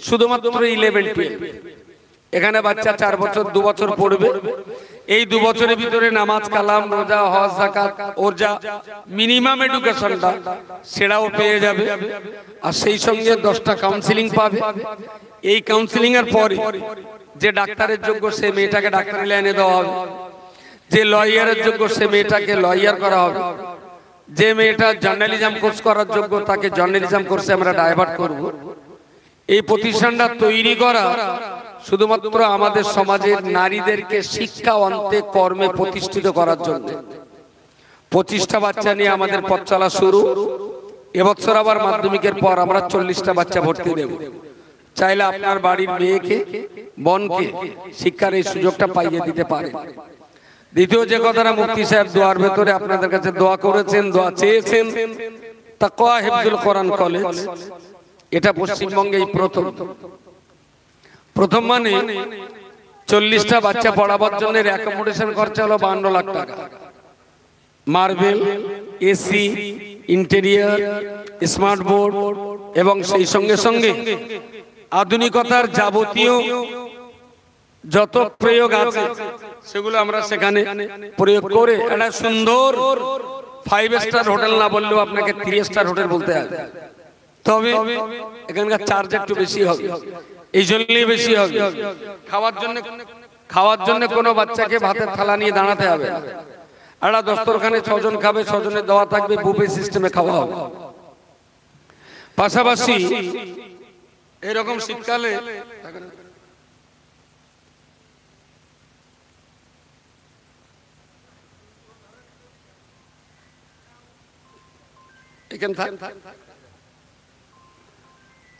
শুধুমাত্র 11-12 এখানে বাচ্চা 4 বছর 2 বছর পড়বে। এই 2 বছরের ভিতরে নামাজ, কালাম, রোজা, হজ, যাকাত ওর যা মিনিমাম এডুকেশনটা সেটাও পেয়ে যাবে। আর সেই সঙ্গে 10টা কাউন্সিলিং পাবে। এই কাউন্সিলিং এর পরে যে ডাক্তারের যোগ্য সে মেয়েটাকে ডাক্তারি লাইনে দেওয়া হবে, যে লয়ারের যোগ্য সে মেয়েটাকে লয়ার করা হবে, যে মেয়েটা জার্নালিজম কোর্স করার যোগ্য তাকে জার্নালিজম কোর্সে আমরা ডাইভার্ট করব। এই প্রতিষ্ঠানটা তৈরি করা শুধুমাত্র আমাদের সমাজের নারীদেরকে শিক্ষা অন্তে কর্মে প্রতিষ্ঠিত করার জন্য। 25টা বাচ্চা নিয়ে আমাদের পথ চলা শুরু। এবছর আবার মাধ্যমিকের পর আমরা 40টা বাচ্চা ভর্তি দেব। চাইলে আপনার বাড়ির মেয়েকে, বোনকে শিক্ষার এই সুযোগটা পাইয়ে দিতে পারেন। দ্বিতীয় যে কথাটা, মুফতি সাহেব দোয়ার ভেতরে আপনাদের কাছে দোয়া করেছেন, দোয়া চেয়েছেন, তাকওয়া হিফজুল কোরআন কলেজ, এটা পশ্চিমবঙ্গেই প্রথম মানে 40টা বাচ্চা পড়াবার জন্য অ্যাকোমোডেশন খরচা হলো 52 লাখ টাকা। Marble, AC, interior, smart board এবং সেই সঙ্গে সঙ্গে আধুনিকতার যাবতীয় যত প্রয়োগ আছে সেগুলো আমরা সেখানে প্রয়োগ করে একটা সুন্দর 5 স্টার হোটেল না বললেও আপনাকে 3 স্টার হোটেল বলতে হবে। তবে এখানকার চার্জ একটু বেশি হবে, এই জন্যই বেশি হবে। খাওয়ার জন্য কোনো বাচ্চাকে ভাতের থালা নিয়ে দাঁড়াতে হবে। একটা দস্তরখানে 6 জন খাবে, 6 জনের দেওয়া থাকবে, বুফে সিস্টেমে খাওয়া হবে। পাশাপাশি এরকম শীতকালে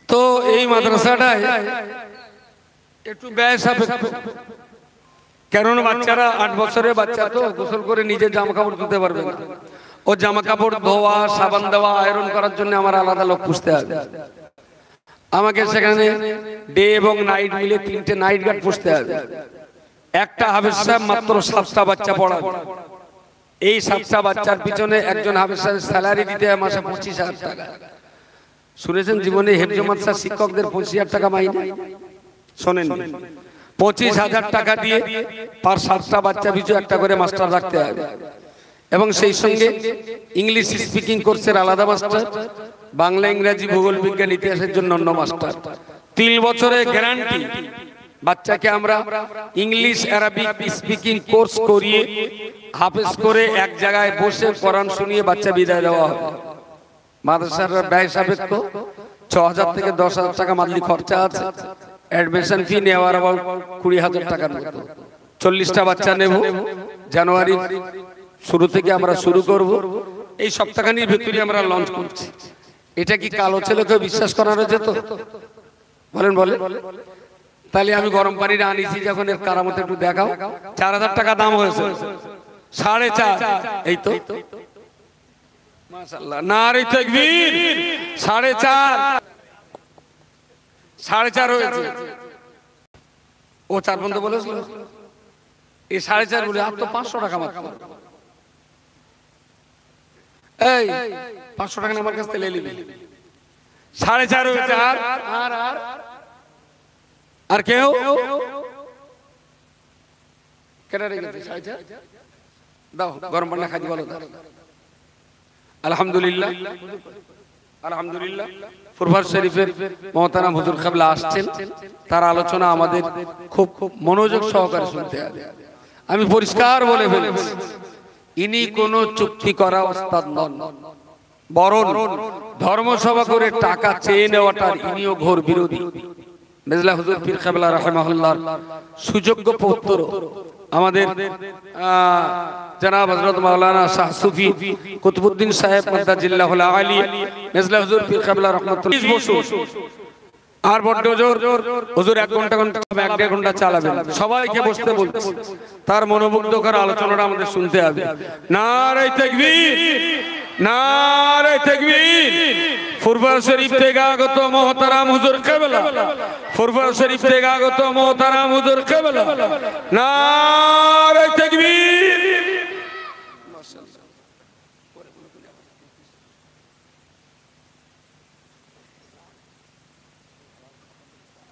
তো এই মাদ্রাসাটায় একটু ব্যয় সাপেক্ষ, কেননা বাচ্চারা 8 বছরের বাচ্চা তো গোসল করে নিজের জামা কাপড় ধুতে পারবে না। ও জামা কাপড় ধোয়া, সাবান দেওয়া, আয়রন করার জন্য আমার আলাদা লোক পুষতে হবে। আমাকে সেখানে ডে এবং নাইট মিলে 3টে নাইট গার্ড পুষতে হবে। একটা হাফেজ সাহেব মাত্র 7টা বাচ্চা পড়াবে। এই 7টা বাচ্চার পিছনে একজন হাফেজ সাহেবের স্যালারি দিতে হয় মাসে 25,000 টাকা। শুনেছেন জীবনে হেফজ মাদ্রাসা শিক্ষকদের 25,000 টাকা মাইনে? শোনেন, 25,000 টাকা দিয়ে পার 7টা বাচ্চা পিছু একটা করে মাস্টার রাখতে হবে। এবং সেই সঙ্গে ইংলিশ স্পিকিং কোর্সের আলাদা মাস্টার, বাংলা, ইংরেজি, ভূগোল, বিজ্ঞান, ইতিহাসের জন্য অন্য মাস্টার। 3 বছরের গ্যারান্টি। বাচ্চাকে আমরা ইংলিশ, আরবিক স্পিকিং কোর্স করিয়ে হাফেজ করে এক জায়গায় বসে কোরআন শুনিয়ে বাচ্চা বিদায় দেওয়া হবে। মাদ্রাসার ব্যয় সাপেক্ষ 6,000 থেকে 10,000 টাকা মান্থলি খরচা আছে। অ্যাডমিশন ফি নেওয়ার আবার 20,000 টাকার মতো। 40টা বাচ্চা নেব। জানুয়ারি শুরু থেকে আমরা শুরু করব। এই সপ্তাহখানির ভিতরে আমরা লঞ্চ করছি। এটা কি কালো ছেলেকে বিশ্বাস করানো যেত? বলেন বলেন। তাহলে আমি গরম পানিটা আনিছি, যখন এর কারামত একটু দেখাও। 4,000 টাকা দাম হয়েছে, 4.5। এই তো মাশাআল্লাহ, নারে তাকবীর। 4.5 হয়েছে। ও 4 বন্ধ বলেছিল, এই 4.5 বলে আর তো 500 টাকা মাত্র। এই 500 টাকা আমার কাছ থেকে নিবি। 4.5 হয়েছে। আর কেউ কেটে রেখেছে 4.5 দাও, গরম পানি খাই বলো। আলহামদুলিল্লাহ, আলহামদুলিল্লাহ। ফুরফুরা শরীফের মহতারাম হুজুর কিবলা আসছেন, তার আলোচনা আমাদের খুব মনোযোগ সহকারে শুনতে হবে। আমি পরিষ্কার বলে ফেলেছি, ইনি কোনো চুক্তি করা ওস্তাদ নন, বরং ধর্মসভা করে টাকা চেয়ে নেওয়াটার ইনিও ঘোর বিরোধী। মেজলা হুজুর পীর কিবলা রাহিমাহুল্লাহর সুযোগ্য পৌত্র আমাদের জনাব হযরত মাওলানা শাহ সুফি কুতুবউদ্দিন সাহেব মাদ্দাজিল্লাহুল আলী, মেজলা হুজুর পীর কিবলা রাহমাতুল্লাহ বসুন। আর বড় হুজুর 1 ঘন্টা 1.5 ঘন্টা চালাবেন। সবাইকে বসতে বলছি, তার মনোমুগ্ধকর আলোচনাটা আমাদের শুনতে হবে। নারে তাকবীর, নারে তাকবীর। ফুরফুরা শরীফ থেকে আগত মহতারাম হুজুর কিবলা, ফুরফুরা শরীফ থেকে আগত মহতারাম হুজুর কিবলা, নারে তাকবীর।